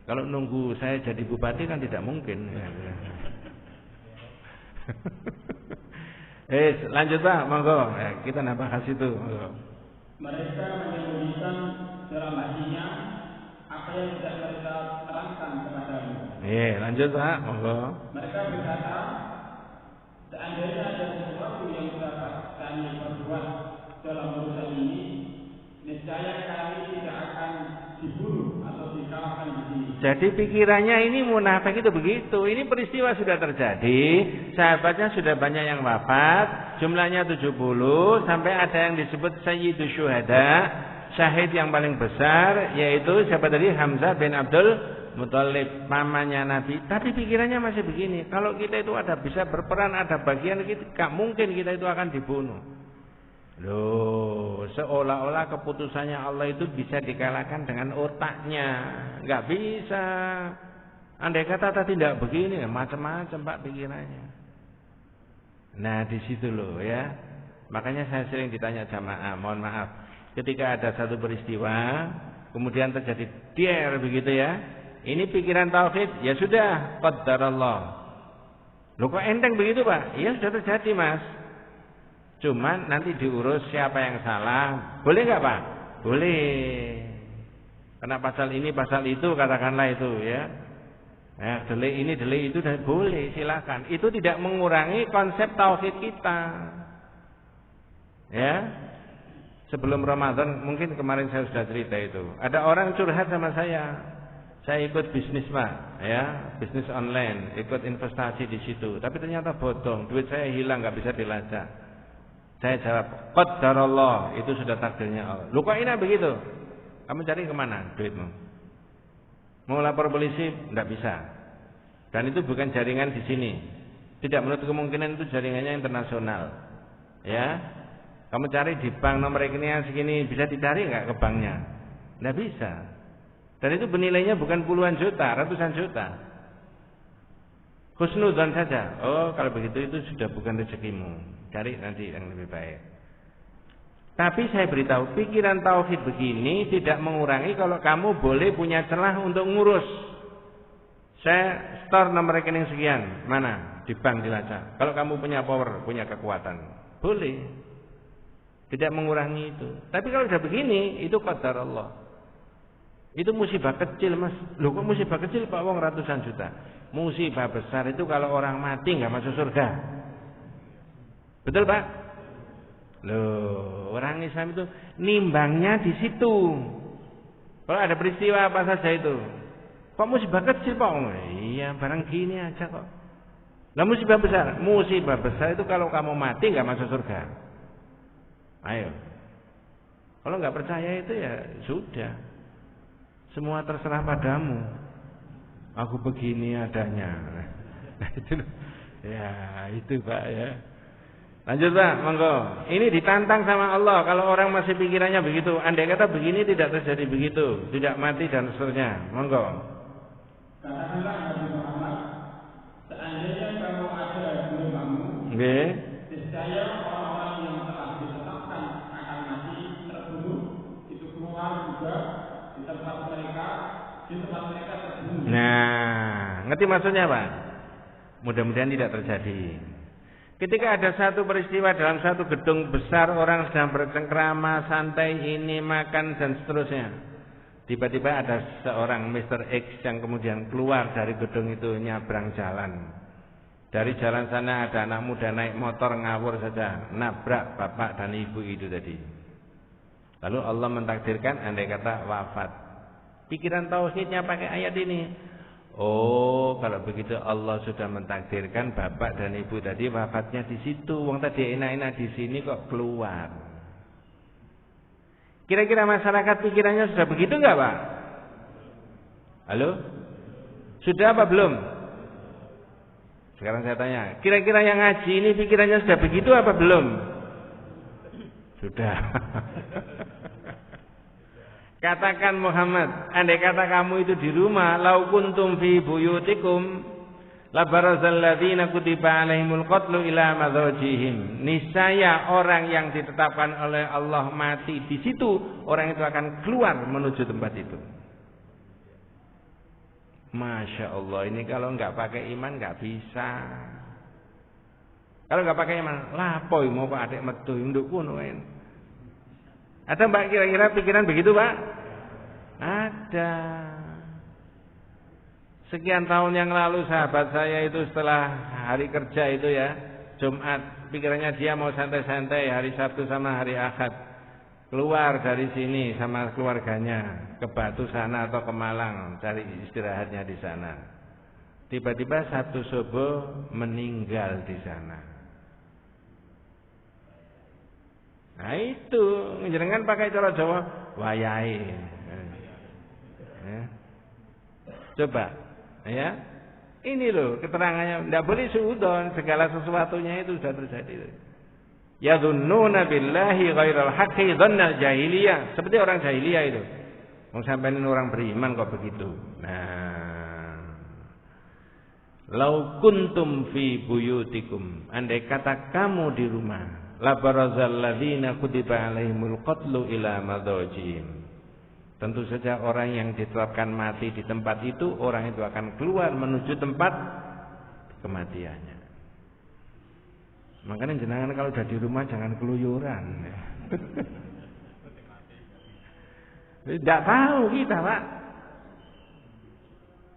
Kalau nunggu saya jadi bupati kan tidak mungkin. Lanjut Pak, monggo. Kita bahas itu. Monggo. Mereka menyembunyikan dalam hatinya apa yang tidak mereka terangkan kepadamu. Lanjut Pak, monggo. Mereka berkata, seandainya ada sesuatu yang dapat kami perbuat dalam urusan ini, niscaya kami tidak akan dibunuh atau dikalahkan di sini. Jadi pikirannya ini munafik itu begitu. Ini peristiwa sudah terjadi, sahabatnya sudah banyak yang wafat, jumlahnya 70, sampai ada yang disebut Sayyidus Syuhada, syahid yang paling besar, yaitu siapa tadi? Hamzah bin Abdul Muthalib, mamanya Nabi. Tapi pikirannya masih begini, kalau kita itu ada bisa berperan, ada bagian, gak mungkin kita itu akan dibunuh. Loh, seolah-olah keputusannya Allah itu bisa dikalahkan dengan otaknya. Gak bisa. Andai kata tadi tidak begini, macam-macam Pak pikirannya. Nah di situ loh ya. Makanya saya sering ditanya jamaah, mohon maaf, ketika ada satu peristiwa kemudian terjadi dier begitu ya, ini pikiran tauhid, ya sudah, qaddarallah. Loh kok enteng begitu Pak? Ya sudah terjadi Mas. Cuman nanti diurus siapa yang salah. Boleh nggak Pak? Boleh. Karena pasal ini, pasal itu, katakanlah itu ya. Nah, delay ini, delay itu, dan boleh, silakan. Itu tidak mengurangi konsep tauhid kita. Ya. Sebelum Ramadan, mungkin kemarin saya sudah cerita itu. Ada orang curhat sama saya. Saya ikut bisnis Pak, ya, bisnis online, ikut investasi di situ. Tapi ternyata bodong, duit saya hilang, nggak bisa dilacak. Saya jawab, qaddarallah, itu sudah takdirnya Allah. Lu kok ini begitu? Kamu cari kemana duitmu? Mau lapor polisi? Tidak bisa. Dan itu bukan jaringan di sini. Tidak menutup kemungkinan itu jaringannya internasional. Ya, kamu cari di bank nomor rekeningnya segini, bisa dicari nggak ke banknya? Tidak bisa. Dan itu bernilainya bukan puluhan juta, ratusan juta. Husnudzon saja. Oh, kalau begitu itu sudah bukan rezekimu. Cari nanti yang lebih baik. Tapi saya beritahu, pikiran tauhid begini tidak mengurangi kalau kamu boleh punya celah untuk ngurus. Saya store nomor rekening sekian, mana? Di bank dilacak. Kalau kamu punya power, punya kekuatan, boleh. Tidak mengurangi itu. Tapi kalau sudah begini, itu qadar Allah. Itu musibah kecil Mas. Loh kok musibah kecil Pak, wong ratusan juta. Musibah besar itu kalau orang mati nggak masuk surga. Betul Pak? Loh, orang Islam itu nimbangnya di situ. Kalau ada peristiwa apa saja itu, kok musibah kecil Pak? Oh, iya, barang gini aja kok. Lah musibah besar itu kalau kamu mati nggak masuk surga. Ayo. Kalau nggak percaya itu ya sudah. Semua terserah padamu. Aku begini adanya. Nah itu, ya itu Pak ya. Lanjut Pak, monggo. Ini ditantang sama Allah. Kalau orang masih pikirannya begitu, andai kata begini tidak terjadi begitu, tidak mati dan seterusnya. Monggo. Katakanlah Nabi Muhammad, seandainya kamu ada di rumahmu, niscaya orang-orang yang telah ditetapkan akan mati terbunuh itu keluar juga di tempat mereka terbunuh. Nah, ngerti maksudnya Pak? Mudah-mudahan tidak terjadi. Ketika ada satu peristiwa dalam satu gedung besar, orang sedang bercengkrama, santai, ini makan dan seterusnya. Tiba-tiba ada seorang Mr. X yang kemudian keluar dari gedung itu, nyabrang jalan. Dari jalan sana ada anak muda naik motor ngawur saja, nabrak bapak dan ibu itu tadi. Lalu Allah mentakdirkan andai kata wafat. Pikiran tauhidnya pakai ayat ini. Oh, kalau begitu Allah sudah mentakdirkan bapak dan ibu tadi wafatnya di situ. Wong tadi enak-enak di sini kok keluar. Kira-kira masyarakat pikirannya sudah begitu enggak, Pak? Halo? Sudah apa belum? Sekarang saya tanya, kira-kira yang ngaji ini pikirannya sudah begitu apa belum? Sudah. Katakan Muhammad, andai kata kamu itu di rumah, lau kuntum fi buyutikum la barazal ladzina kutiba alaihimul qatlu ila madajihim. Niscaya orang yang ditetapkan oleh Allah mati di situ, orang itu akan keluar menuju tempat itu. Masya Allah, ini kalau enggak pakai iman enggak bisa. Kalau enggak pakai iman, lapo mau Pak adik metu nduk kono. Ada Mbak kira-kira pikiran begitu, Pak? Ada. Sekian tahun yang lalu sahabat saya itu setelah hari kerja itu ya, Jumat, pikirannya dia mau santai-santai hari Sabtu sama hari Ahad. Keluar dari sini sama keluarganya ke Batu sana atau ke Malang cari istirahatnya di sana. Tiba-tiba Sabtu subuh meninggal di sana. Nah itu jenengan pakai cara Jawa wayahe. Ya. Coba ya. Ini loh keterangannya, tidak boleh suudzon, segala sesuatunya itu sudah terjadi. Yadhunnuna billahi ghairal haqqi dhannal jahiliyah, seperti orang jahiliyah itu. Mau sampeyan orang beriman kok begitu. Nah, lau kuntum fi buyutikum, andai kata kamu di rumah, la barazal ladzina kutiba alaihimul qatlu ila madajihim. Tentu saja orang yang ditetapkan mati di tempat itu, orang itu akan keluar menuju tempat kematiannya. Makanya jenengan kalau udah di rumah jangan keluyuran. Tidak tahu kita, Pak.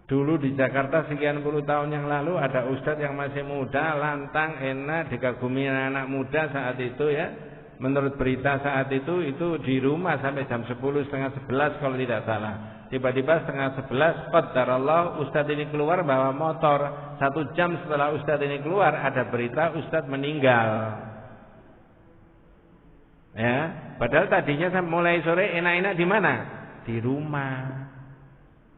Dulu di Jakarta sekian puluh tahun yang lalu ada ustadz yang masih muda, lantang, enak, dikagumi anak muda saat itu ya. Menurut berita saat itu di rumah sampai jam 10, setengah 11 kalau tidak salah. Tiba-tiba setengah 11, qadarallah ustadz ini keluar bawa motor. 1 jam setelah ustadz ini keluar ada berita ustadz meninggal. Ya, padahal tadinya mulai sore enak-enak di mana? Di rumah.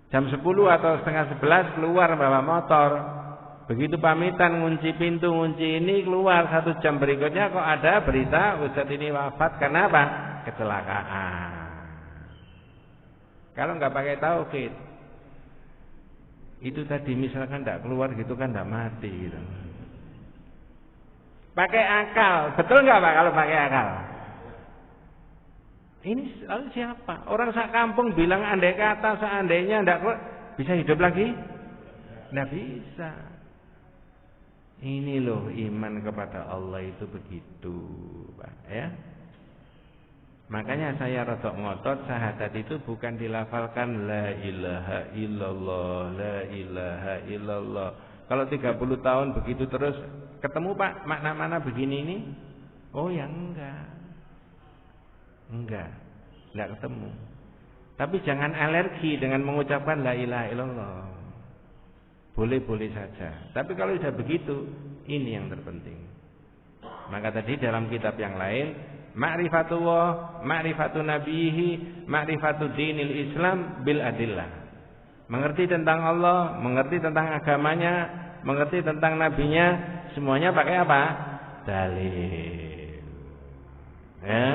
Jam 10 atau setengah 11 keluar bawa motor. Begitu pamitan ngunci pintu, ngunci ini, keluar 1 jam berikutnya kok ada berita ustadz ini wafat karena apa? Kecelakaan. Kalau nggak pakai tauhid, itu tadi misalkan tidak keluar gitu kan tidak mati gitu. Pakai akal, betul nggak Pak kalau pakai akal? Ini lalu siapa? Orang sak kampung bilang andai kata seandainya tidak keluar, bisa hidup lagi? Tidak bisa. Ini loh iman kepada Allah itu begitu, Pak, ya. Makanya saya rodok ngotot syahadat itu bukan dilafalkan la ilaha illallah, la ilaha illallah. Kalau 30 tahun begitu terus ketemu Pak makna mana begini ini? Oh ya enggak, enggak ketemu. Tapi jangan alergi dengan mengucapkan la ilaha illallah. Boleh-boleh saja. Tapi kalau sudah begitu, ini yang terpenting. Maka tadi dalam kitab yang lain, ma'rifatullah, ma'rifatu nabihi, ma'rifatu dinil Islam bil adillah. Mengerti tentang Allah, mengerti tentang agamanya, mengerti tentang nabinya, semuanya pakai apa? Dalil. Ya.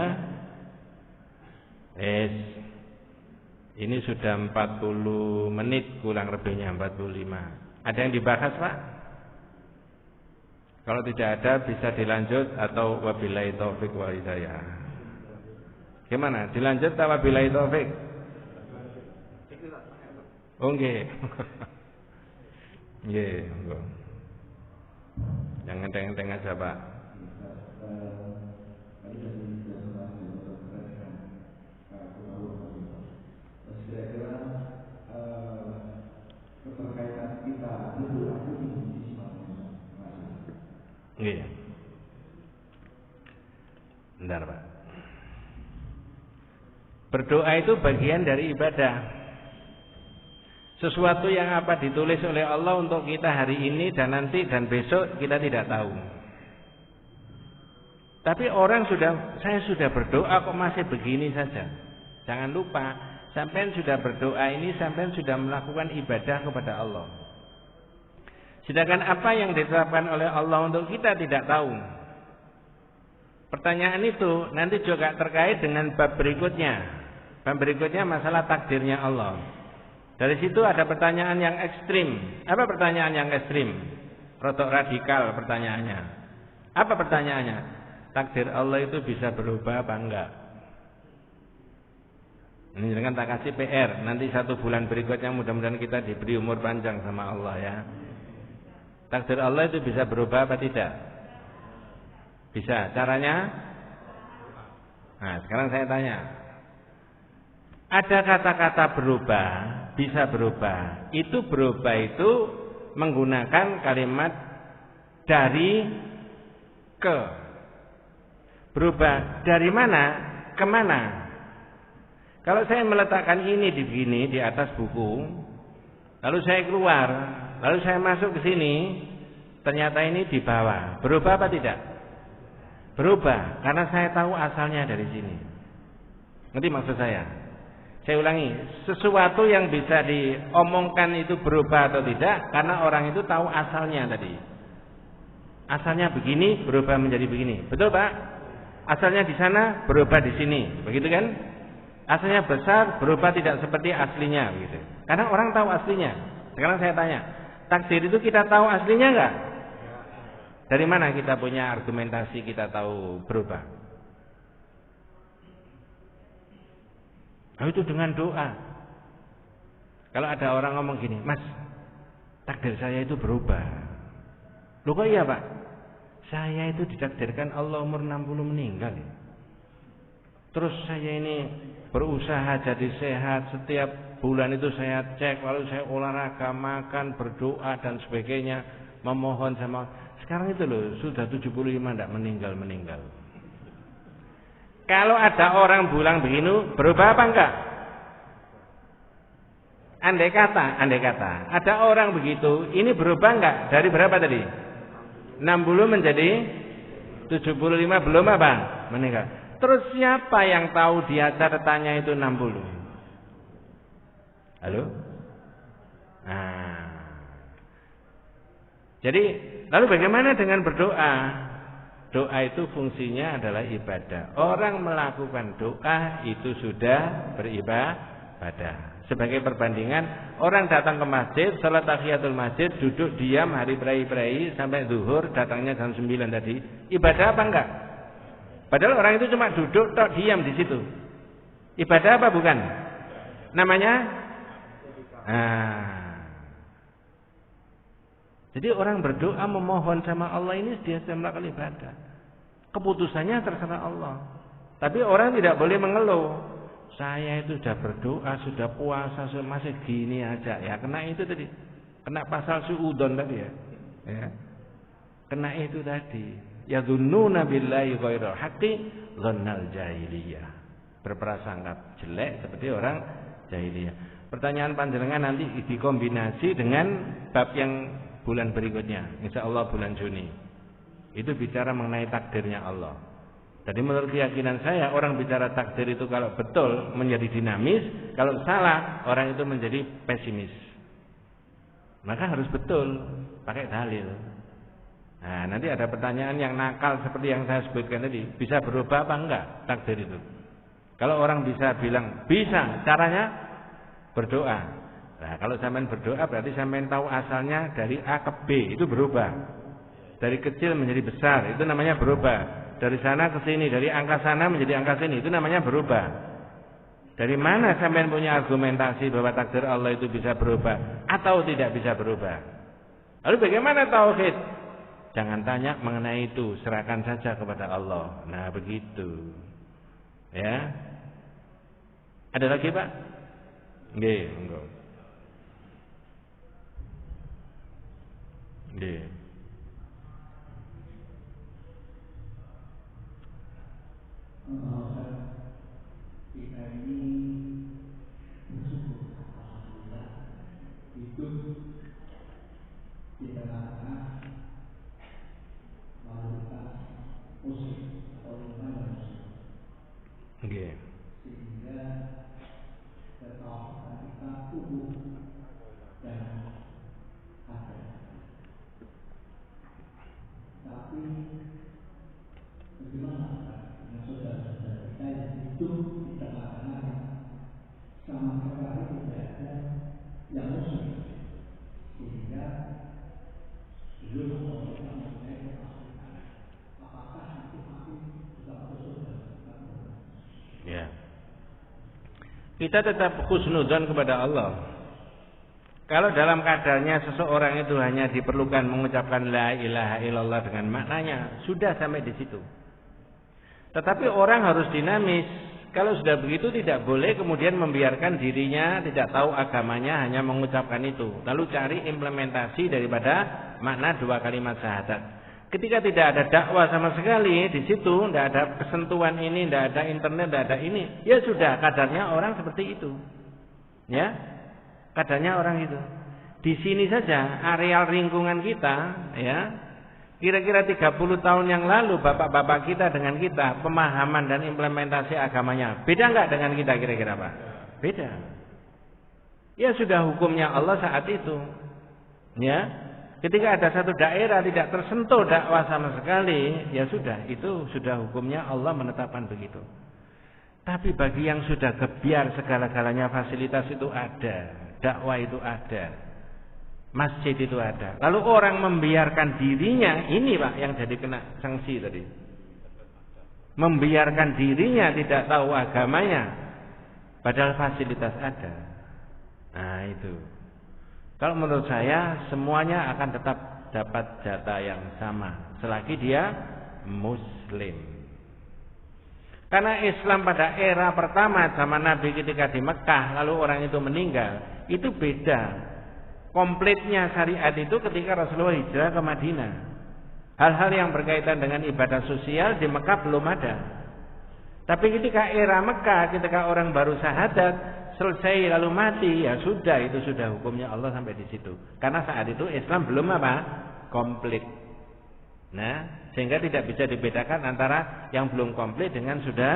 Ini sudah 40 menit kurang lebihnya 45. Ada yang dibahas, Pak? Kalau tidak ada bisa dilanjut atau wabillahi taufik wal hidayah. Gimana? Dilanjut atau wabillahi taufik? Oh nggih. Nggih, Jangan enteng-enteng aja, Pak. Iya. Bentar, Pak. Berdoa itu bagian dari ibadah. Sesuatu yang apa ditulis oleh Allah untuk kita hari ini dan nanti dan besok kita tidak tahu. Tapi orang saya sudah berdoa kok masih begini saja. Jangan lupa, sampean sudah berdoa ini, sampean sudah melakukan ibadah kepada Allah. Sedangkan apa yang ditetapkan oleh Allah untuk kita tidak tahu. Pertanyaan itu nanti juga terkait dengan bab berikutnya. Bab berikutnya masalah takdirnya Allah. Dari situ ada pertanyaan yang ekstrim. Apa pertanyaan yang ekstrim? Rodok radikal pertanyaannya. Apa pertanyaannya? Takdir Allah itu bisa berubah apa enggak? Ini dengan tak kasih PR. Nanti 1 bulan berikutnya mudah-mudahan kita diberi umur panjang sama Allah ya. Takdir Allah itu bisa berubah apa tidak? Bisa. Caranya? Nah, sekarang saya tanya. Ada kata-kata berubah, bisa berubah. Itu berubah itu menggunakan kalimat dari ke. Berubah dari mana ke mana? Kalau saya meletakkan ini di sini di atas buku, lalu saya keluar, lalu saya masuk ke sini, ternyata ini di bawah. Berubah apa tidak? Berubah, karena saya tahu asalnya dari sini. Ngerti maksud saya? Saya ulangi, sesuatu yang bisa diomongkan itu berubah atau tidak, karena orang itu tahu asalnya tadi. Asalnya begini, berubah menjadi begini. Betul, Pak? Asalnya di sana, berubah di sini. Begitu kan? Asalnya besar, berubah tidak seperti aslinya. Begitu. Karena orang tahu aslinya. Sekarang saya tanya, takdir itu kita tahu aslinya enggak? Dari mana kita punya argumentasi kita tahu berubah? Nah, itu dengan doa. Kalau ada orang ngomong gini, Mas, takdir saya itu berubah. Loh kok iya, Pak? Saya itu ditakdirkan Allah umur 60 meninggal ya. Terus saya ini berusaha jadi sehat, setiap bulan itu saya cek, lalu saya olahraga, makan, berdoa dan sebagainya, memohon sama. Sekarang itu loh, sudah 75 tidak meninggal. Kalau ada orang bilang begini, berubah apa enggak? Andai kata, ada orang begitu, ini berubah enggak? Dari berapa tadi? 60 menjadi 75, belum apa? Meninggal. Terus siapa yang tahu dia catatannya itu 60? Halo? Nah. Jadi, lalu bagaimana dengan berdoa? Doa itu fungsinya adalah ibadah. Orang melakukan doa itu sudah beribadah. Sebagai perbandingan, orang datang ke masjid, salat tahiyatul masjid, duduk diam hari berai-berai sampai zuhur, datangnya jam 9 tadi. Ibadah apa enggak? Padahal orang itu cuma duduk tok diam di situ. Ibadah apa bukan? Namanya? Jadi orang berdoa memohon sama Allah ini dia sudah melakukan ibadah. Keputusannya terserah Allah. Tapi orang tidak boleh mengeluh. Saya itu sudah berdoa, sudah puasa, masih gini aja. Ya kena itu tadi. Kena pasal suudon tadi ya. Kena itu tadi. Yadhunnuna billahi ghairal haqqi dhannal jahiliyah. Berprasangka jelek seperti orang jahiliyah. Pertanyaan panjenengan nanti dikombinasi dengan bab yang bulan berikutnya, insya Allah bulan Juni. Itu bicara mengenai takdirnya Allah. Jadi menurut keyakinan saya, orang bicara takdir itu kalau betul menjadi dinamis, kalau salah orang itu menjadi pesimis. Maka harus betul, pakai dalil. Nah, nanti ada pertanyaan yang nakal seperti yang saya sebutkan tadi, bisa berubah apa enggak takdir itu? Kalau orang bisa bilang bisa, caranya berdoa. Nah, kalau sampean berdoa berarti sampean tahu asalnya dari A ke B, itu berubah. Dari kecil menjadi besar, itu namanya berubah. Dari sana ke sini, dari angka sana menjadi angka sini, itu namanya berubah. Dari mana sampean punya argumentasi bahwa takdir Allah itu bisa berubah atau tidak bisa berubah? Lalu bagaimana tauhid? Jangan tanya mengenai itu, serahkan saja kepada Allah. Nah, begitu. Ya. Ada lagi, Pak? Nggih, monggo. Nggih. Kita ini bersyukur alhamdulillah hidup di tengah-tengah mayoritas muslim atau lingkungan muslim. Nggih. Sehingga ketahuan kita tumbuh dan ada. Tapi bagaimana dengan saudara-saudara kita yang hidup di tengah-tengah sama sekali tidak ada yang muslim, sehingga belum kita mempunyai ketahuan apakah nanti mati juga masuk surga. Ya. Kita tetap husnudzon kepada Allah. Kalau dalam kadarnya seseorang itu hanya diperlukan mengucapkan la ilaha illallah dengan maknanya, sudah sampai di situ. Tetapi orang harus dinamis. Kalau sudah begitu tidak boleh kemudian membiarkan dirinya tidak tahu agamanya hanya mengucapkan itu. Lalu cari implementasi daripada makna dua kalimat syahadat. Ketika tidak ada dakwah sama sekali di situ, tidak ada kesentuhan ini, tidak ada internet, tidak ada ini, ya sudah kadarnya orang seperti itu. Ya, kadarnya orang itu. Di sini saja areal lingkungan kita, ya, kira-kira 30 tahun yang lalu bapak-bapak kita dengan kita pemahaman dan implementasi agamanya beda nggak dengan kita kira-kira, Pak? Beda. Ya sudah hukumnya Allah saat itu. Ya. Ketika ada satu daerah tidak tersentuh dakwah sama sekali, ya sudah, itu sudah hukumnya Allah menetapkan begitu. Tapi bagi yang sudah gebyar segala-galanya fasilitas itu ada, dakwah itu ada, masjid itu ada. Lalu orang membiarkan dirinya, ini Pak yang jadi kena sanksi tadi. Membiarkan dirinya tidak tahu agamanya, padahal fasilitas ada. Nah itu. Kalau menurut saya semuanya akan tetap dapat jatah yang sama selagi dia muslim. Karena Islam pada era pertama zaman Nabi ketika di Mekah lalu orang itu meninggal, itu beda. Komplitnya syariat itu ketika Rasulullah hijrah ke Madinah. Hal-hal yang berkaitan dengan ibadah sosial di Mekah belum ada. Tapi ketika era Mekah, ketika orang baru syahadat selesai lalu mati, ya sudah, itu sudah hukumnya Allah sampai di situ. Karena saat itu Islam belum apa? Komplit. Nah, sehingga tidak bisa dibedakan antara yang belum komplit dengan sudah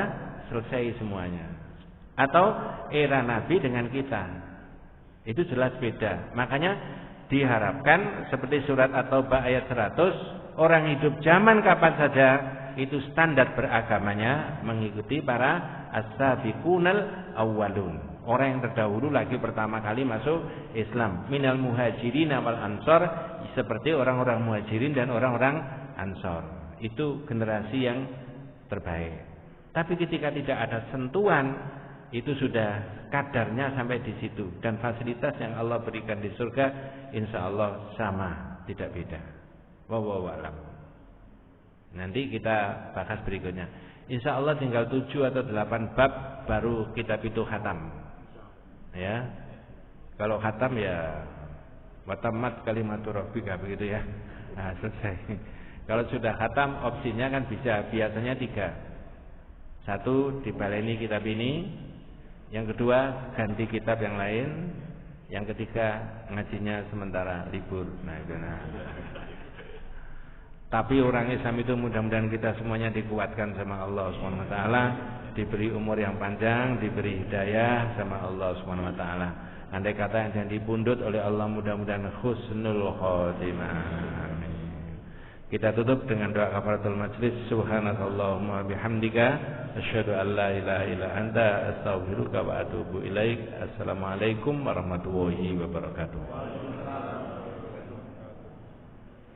selesai semuanya. Atau era Nabi dengan kita. Itu jelas beda. Makanya diharapkan seperti surat At-Taubah ayat 100, orang hidup zaman kapan saja itu standar beragamanya mengikuti para as-sabiqunal awwalun. Orang yang terdahulu lagi pertama kali masuk Islam, minal muhajirin wal ansor, seperti orang-orang muhajirin dan orang-orang ansor. Itu generasi yang terbaik. Tapi ketika tidak ada sentuhan, itu sudah kadarnya sampai di situ. Dan fasilitas yang Allah berikan di surga insya Allah sama, tidak beda. Wallahu a'lam. Nanti kita bahas berikutnya. Insya Allah tinggal 7 atau 8 bab baru kitab itu khatam. Ya, kalau khatam ya watamat kalimatur rabbika begitu ya. Nah, selesai. Kalau sudah khatam opsinya kan bisa biasanya 3. 1 dibaleni kitab ini, yang kedua ganti kitab yang lain, yang ketiga ngajinya sementara libur. Nah, itu nah. Tapi orang Islam itu mudah-mudahan kita semuanya dikuatkan sama Allah Subhanahu wa taala, diberi umur yang panjang, diberi hidayah sama Allah Subhanahu wa taala. Andai kata yang dipundhut oleh Allah mudah-mudahan husnul khotimah. Amin. Kita tutup dengan doa kafaratul majlis. Subhanakallahumma bihamdika asyhadu an la ilaha illa anta astaghfiruka wa atubu ilaik. Assalamualaikum warahmatullahi wabarakatuh.